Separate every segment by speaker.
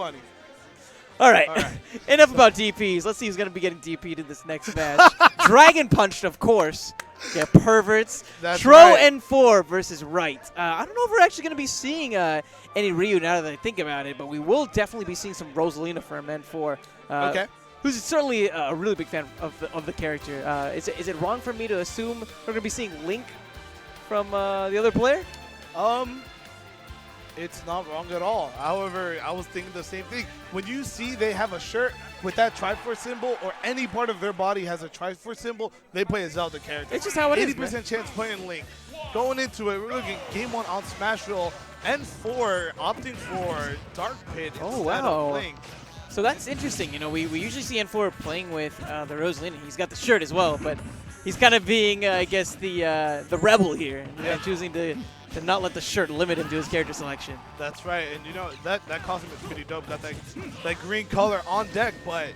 Speaker 1: funny.
Speaker 2: All right. Enough about DPs. Let's see who's going to be getting DP'd in this next match. Dragon Punched, of course. Yeah, perverts.
Speaker 1: That's
Speaker 2: Tro
Speaker 1: right.
Speaker 2: N4 versus Right. I don't know if we're actually going to be seeing any Ryu now that I think about it, but we will definitely be seeing some Rosalina from N4.
Speaker 1: Okay.
Speaker 2: Who's certainly a really big fan of the character. Is it wrong for me to assume we're going to be seeing Link from the other player?
Speaker 1: It's not wrong at all. However, I was thinking the same thing. When you see they have a shirt with that Triforce symbol or any part of their body has a Triforce symbol, they play a Zelda character.
Speaker 2: It's just how it is,
Speaker 1: 80% chance playing Link. Going into it, we're looking game 1 on Smash Roll. N4 opting for Dark Pit instead of Link.
Speaker 2: So that's interesting. You know, we usually see N4 playing with the Rosalina. He's got the shirt as well, but he's kind of being, I guess, the rebel here, and choosing to not let the shirt limit him to his character selection.
Speaker 1: That's right, and you know, that costume is pretty dope. Got that green color on deck, but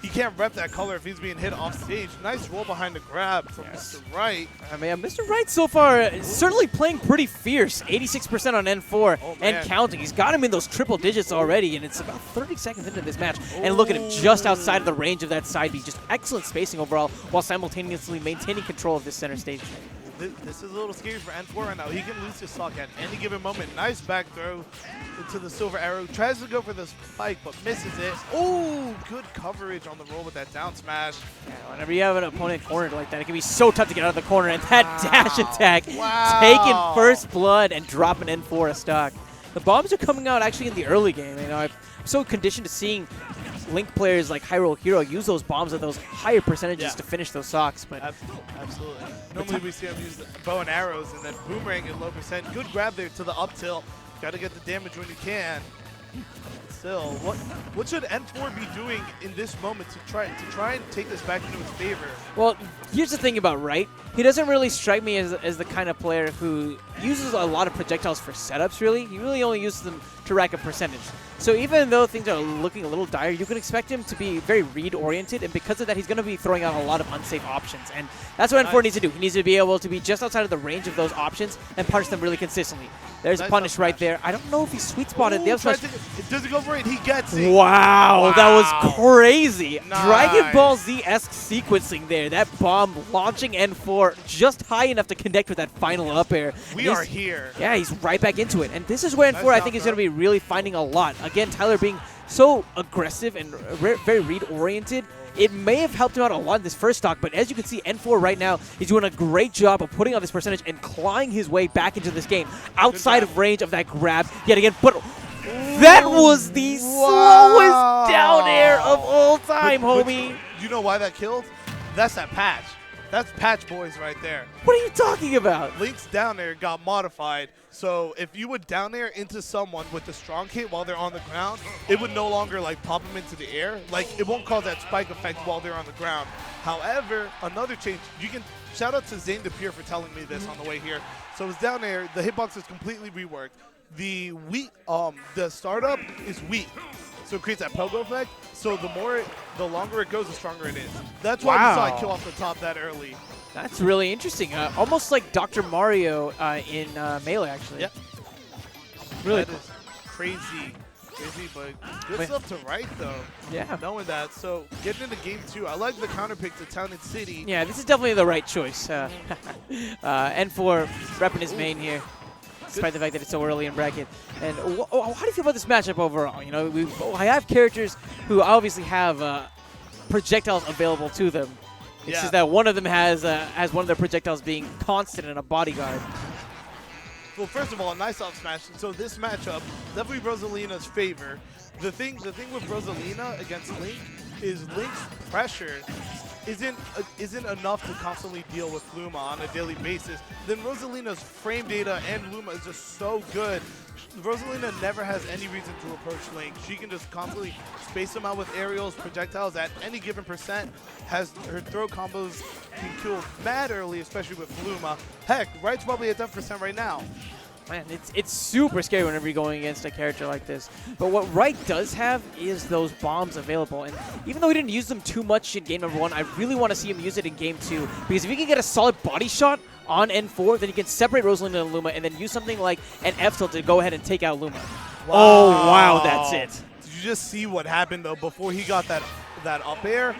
Speaker 1: he can't rep that color if he's being hit off stage. Nice roll behind the grab from Mr. Right.
Speaker 2: I mean, Mr. Right so far is certainly playing pretty fierce. 86% on N4 and counting. He's got him in those triple digits already, and it's about 30 seconds into this match. And look at him just outside of the range of that side B. Just excellent spacing overall while simultaneously maintaining control of this center stage.
Speaker 1: This is a little scary for N4 right now. He can lose his stock at any given moment. Nice back throw into the silver arrow. Tries to go for the spike, but misses it. Oh, good coverage on the roll with that down smash.
Speaker 2: Yeah, whenever you have an opponent cornered like that, it can be so tough to get out of the corner. And that dash attack, taking first blood and dropping N4 a stock. The bombs are coming out actually in the early game. You know, I'm so conditioned to seeing Link players like Hyrule Hero use those bombs at those higher percentages to finish those stocks. But
Speaker 1: absolutely. Normally we see him use bow and arrows and then boomerang at low percent. Good grab there to the up tilt. Got to get the damage when you can. Still, what should N4 be doing in this moment to try and take this back into his favor?
Speaker 2: Well, here's the thing about Right. He doesn't really strike me as the kind of player who uses a lot of projectiles for setups, really. He really only uses them to rack up percentage. So even though things are looking a little dire, you can expect him to be very read-oriented, and because of that, he's going to be throwing out a lot of unsafe options. And that's what N4 needs to do. He needs to be able to be just outside of the range of those options and punish them really consistently. There's a punish right there. I don't know if he sweet spotted the up smash.
Speaker 1: Does it go for it? He gets it.
Speaker 2: Wow, that was crazy.
Speaker 1: Nice.
Speaker 2: Dragon Ball Z-esque sequencing there. That bomb launching N4 just high enough to connect with that final up air.
Speaker 1: We are here.
Speaker 2: Yeah, he's right back into it. And this is where N4 I think is going to be really finding a lot. Again, Tyler being so aggressive and very read-oriented, it may have helped him out a lot in this first stock, but as you can see, N4 right now is doing a great job of putting on this percentage and clawing his way back into this game outside of range of that grab yet again. But that was the slowest down air of all time, homie.
Speaker 1: You know why that killed? That's that patch. That's Patch Boys right there.
Speaker 2: What are you talking about?
Speaker 1: Link's down there got modified, so if you would down air into someone with the strong hit while they're on the ground, it would no longer like pop them into the air. Like it won't cause that spike effect while they're on the ground. However, another change, you can shout out to Zane DePere for telling me this on the way here. So it's down there, the hitbox is completely reworked. The startup is weak. So it creates that pogo effect. So the longer it goes, the stronger it is. That's why we saw it kill off the top that early.
Speaker 2: That's really interesting. Almost like Dr. Mario in Melee, actually.
Speaker 1: Yep.
Speaker 2: Really
Speaker 1: that is crazy, but good stuff to Right though.
Speaker 2: Yeah.
Speaker 1: Knowing that. So getting into game 2, I like the counter pick to Town and City.
Speaker 2: Yeah, this is definitely the right choice. N4 repping his main here, despite the fact that it's so early in bracket. And how do you feel about this matchup overall? You know, I have characters who obviously have projectiles available to them. It's just that one of them has one of their projectiles being constant in a bodyguard.
Speaker 1: Well, first of all, a nice up smash. So this matchup, definitely Rosalina's favor. The thing with Rosalina against Link is Link's pressure isn't enough to constantly deal with Luma on a daily basis. Then Rosalina's frame data and Luma is just so good. Rosalina never has any reason to approach Link. She can just constantly space them out with aerials, projectiles at any given percent. Has her throw combos can kill mad early, especially with Luma. Heck, Right's probably at 10% right now.
Speaker 2: Man, it's super scary whenever you're going against a character like this. But what Right does have is those bombs available. And even though he didn't use them too much in game number 1, I really want to see him use it in game 2. Because if he can get a solid body shot on N4, then he can separate Rosalina and Luma and then use something like an F tilt to go ahead and take out Luma. Wow. Oh, wow, that's it.
Speaker 1: Did you you just see what happened though before he got that up air?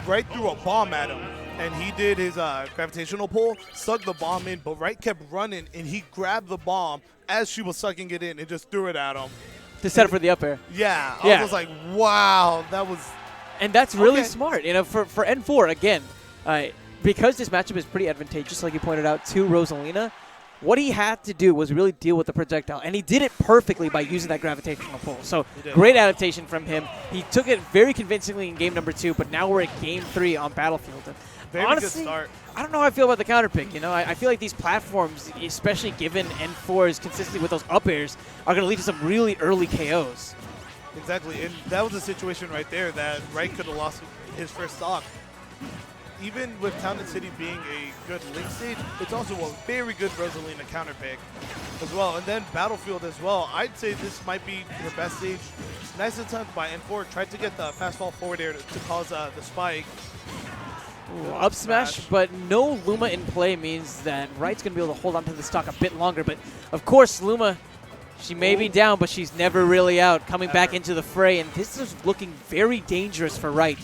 Speaker 1: Right threw a bomb at him, and he did his gravitational pull, sucked the bomb in, but Right kept running, and he grabbed the bomb as she was sucking it in and just threw it at him.
Speaker 2: To set up for the up air.
Speaker 1: Yeah,
Speaker 2: Yeah.
Speaker 1: I was like, wow, that was...
Speaker 2: And that's really
Speaker 1: Okay.
Speaker 2: smart. You know, for N4, again, because this matchup is pretty advantageous, like you pointed out, to Rosalina, what he had to do was really deal with the projectile, and he did it perfectly by using that gravitational pull. So great adaptation from him. He took it very convincingly in game number 2, but now we're at game 3 on Battlefield. And
Speaker 1: Very
Speaker 2: honestly,
Speaker 1: good start.
Speaker 2: I don't know how I feel about the counter pick. You know, I feel like these platforms, especially given N4's consistently with those up airs, are going to lead to some really early KOs.
Speaker 1: Exactly, and that was a situation right there that Wright could have lost his first stock. Even with Town and City being a good link stage, it's also a very good Rosalina counter pick as well. And then Battlefield as well. I'd say this might be her best stage. Nice attempt by N4. Tried to get the fast fall forward air to cause the spike.
Speaker 2: Ooh, up smash, but no Luma in play means that Wright's going to be able to hold on to the stock a bit longer. But, of course, Luma, she may be down, but she's never really out. Coming back into the fray, and this is looking very dangerous for Wright.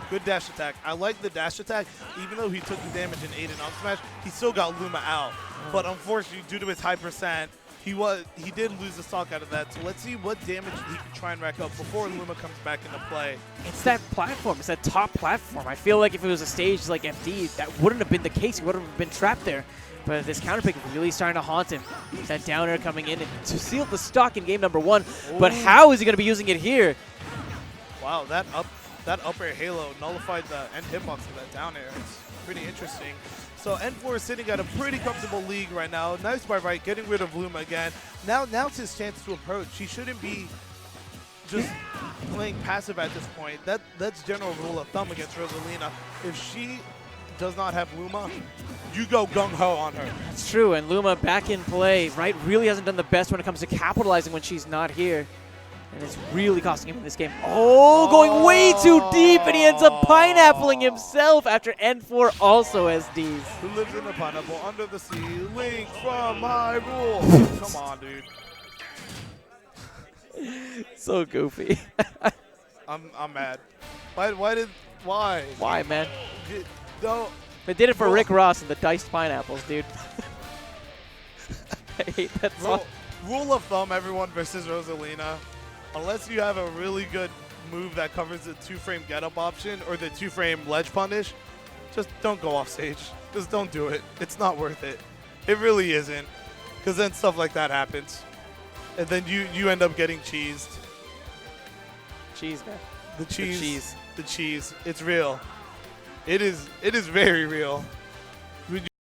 Speaker 1: Good dash attack. I like the dash attack. Even though he took the damage in 8 and up smash, he still got Luma out. But unfortunately, due to his high percent, he did lose the stock out of that. So let's see what damage he can try and rack up before Luma comes back into play.
Speaker 2: It's that platform. It's that top platform. I feel like if it was a stage like FD, that wouldn't have been the case. He would have been trapped there. But this counter pick is really starting to haunt him. That down air coming in and to seal the stock in game number 1.
Speaker 1: Ooh.
Speaker 2: But how is he going to be using it here?
Speaker 1: Wow, that up air halo nullified the end hitbox of that down air. It's pretty interesting. So N4 is sitting at a pretty comfortable league right now. Nice by Wright, getting rid of Luma again. Now's his chance to approach. He shouldn't be just playing passive at this point. That's general rule of thumb against Rosalina. If she does not have Luma, you go gung-ho on her.
Speaker 2: It's true, and Luma back in play. Wright really hasn't done the best when it comes to capitalizing when she's not here. And it's really costing him in this game. Oh, going way too deep, and he ends up pineappling himself after N4 also SDs.
Speaker 1: Who lives in a pineapple under the sea? Link from Hyrule. Come on, dude.
Speaker 2: So goofy.
Speaker 1: I'm mad. Why?
Speaker 2: Why, man?
Speaker 1: No.
Speaker 2: They did it for Rick Ross and the diced pineapples, dude. I hate that song.
Speaker 1: Rule of thumb, everyone versus Rosalina. Unless you have a really good move that covers the 2-frame get-up option or the 2-frame ledge punish, just don't go off stage. Just don't do it. It's not worth it. It really isn't. Because then stuff like that happens. And then you end up getting cheesed.
Speaker 2: Cheese, man.
Speaker 1: The cheese.
Speaker 2: The cheese.
Speaker 1: The cheese. It's real. It is very real.